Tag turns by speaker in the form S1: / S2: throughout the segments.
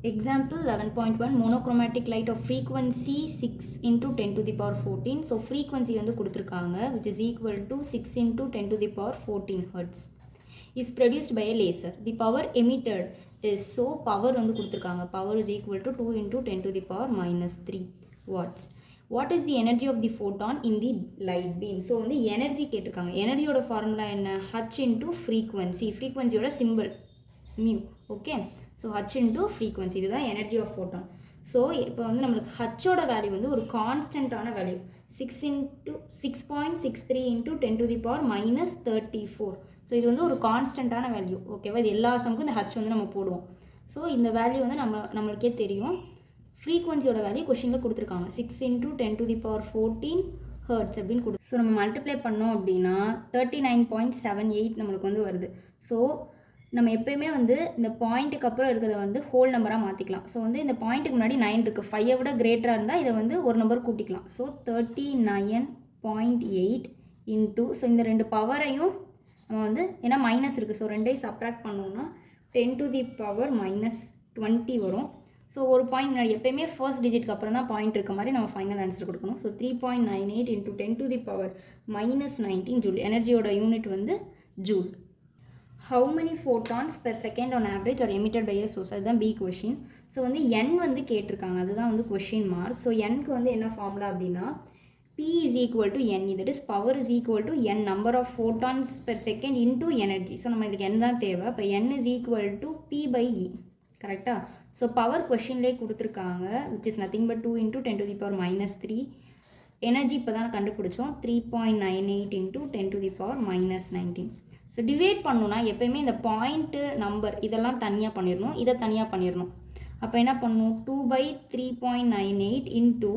S1: Example 11.1 monochromatic light of frequency 6 into 10 to the power 14. So frequency வந்து கொடுத்திருக்காங்க which is equal to 6 into 10 to the power 14 hertz is produced by a laser. The power emitted is so power வந்து கொடுத்திருக்காங்க power is equal to 2 into 10 to the power minus 3 watts. What is the energy of the photon in the light beam? So வந்து energy கேட்டிருக்காங்க. எனர்ஜியோட formula என்ன? h into frequency. frequencyயோட symbol mu. Okay. So h into frequency. இதுதான் energy of photon. So இப்போ வந்து நம்மளுக்கு h ஓட value வந்து ஒரு கான்ஸ்டன்டான value 6.63 into 10 to the power minus 34. So இது வந்து ஒரு கான்ஸ்டன்டான வேல்யூ. ஓகேவா? இது எல்லா சமுக்கும் இந்த h வந்து நம்ம போடுவோம். ஸோ இந்த வேல்யூ வந்து நம்மளுக்கே தெரியும். ஃப்ரீக்வன்சியோட வேல்யூ கொஷினில் கொடுத்துருக்காங்க 6 into 10 to the power 14 hertz அப்படின்னு கொடு. ஸோ நம்ம மல்டிப்ளை பண்ணோம் அப்படின்னா 39.78 நம்மளுக்கு வந்து வருது. ஸோ நம்ம எப்பயுமே வந்து இந்த பாயிண்ட்டுக்கு அப்புறம் இருக்கிறத வந்து ஹோல் நம்பராக மாற்றிக்கலாம். ஸோ வந்து இந்த பாயிண்ட்டுக்கு முன்னாடி 9 இருக்குது, 5 விட கிரேட்டராக இருந்தால் இதை வந்து ஒரு நம்பர் கூட்டிக்கலாம். ஸோ 39.8 இன்ட்டு ஸோ இந்த ரெண்டு பவரையும் நம்ம வந்து ஏன்னா மைனஸ் இருக்குது, ஸோ ரெண்டையும் சப்ராக்ட் பண்ணோம்னா 10 to the power minus 20 வரும். ஸோ ஒரு பாயிண்ட் முன்னாடி எப்பயுமே ஃபர்ஸ்ட் டிஜிட்க்கு அப்புறம் தான் பாயிண்ட் இருக்க மாதிரி நம்ம ஃபைனல் ஆன்சர் கொடுக்கணும். So 3.98 into 10 to the power minus 19 joule. எனர்ஜியோட யூனிட் வந்து joule. How many photons per second on average are emitted by a source? அதுதான் பி கொஷின். ஸோ வந்து n வந்து கேட்டிருக்காங்க, அதுதான் வந்து கொஷின் மார்க். ஸோ nக்கு வந்து என்ன ஃபார்முலா அப்படின்னா P is equal to n, that is power is equal to n number of photons per second into energy. So நம்ம இதுக்கு n தான் தேவை. இப்போ n is equal to P by E. கரெக்டாக? So power கொஷின்லேயே கொடுத்துருக்காங்க which is nothing but 2 into 10 to the power minus 3. Energy இப்போ தான் கண்டுபிடிச்சோம் 3.98 into 10 to the power minus 19. So divide பண்ணணும்னா எப்போயுமே இந்த பாயிண்ட்டு நம்பர் இதெல்லாம் தனியாக பண்ணிடணும், இதை தனியாக பண்ணிடணும். அப்போ என்ன பண்ணணும் 2 by 3.98 into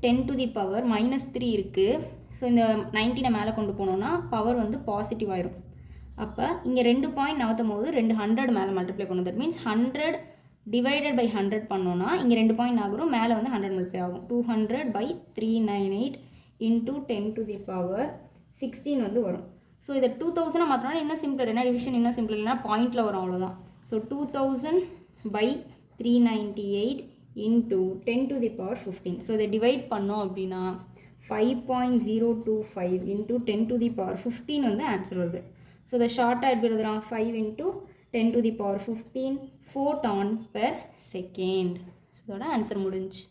S1: 10 to the power minus 3 இருக்குது. ஸோ இந்த 19 மேலே கொண்டு போனோம்னா பவர் வந்து பாசிட்டிவ் ஆயிரும். அப்போ இங்கே 2 பாயிண்ட் நகர்த்தும் போது 2 100 மேலே மல்டிப்ளை பண்ணணும். தட் மீன்ஸ் 100 டிவைடட் பை 100 பண்ணோன்னா இங்கே 2 பாயிண்ட் ஆகும், மேலே வந்து 100 மல்டிப்ளை ஆகும். 200 by 398 into 10 to the power 16 வந்து வரும். ஸோ இதை 2000 மாற்றினா இன்னும் சிம்பிள், என்ன டிவிஷன் இன்னும் சிம்பிள் இல்லைனா பாயிண்டில் வரும், அவ்வளோதான். So 2000 by 398 into 10 to the power 15. So இதை டிவைட் பண்ணோம் அப்படின்னா 5.025 into 10 to the power 15 வந்து ஆன்சர் வருது. ஸோ இதை ஷார்ட்டாக எப்படி எழுதுறான் 5 into 10 to the power 15 photon per second. So இதோட ஆன்சர் முடிஞ்சு.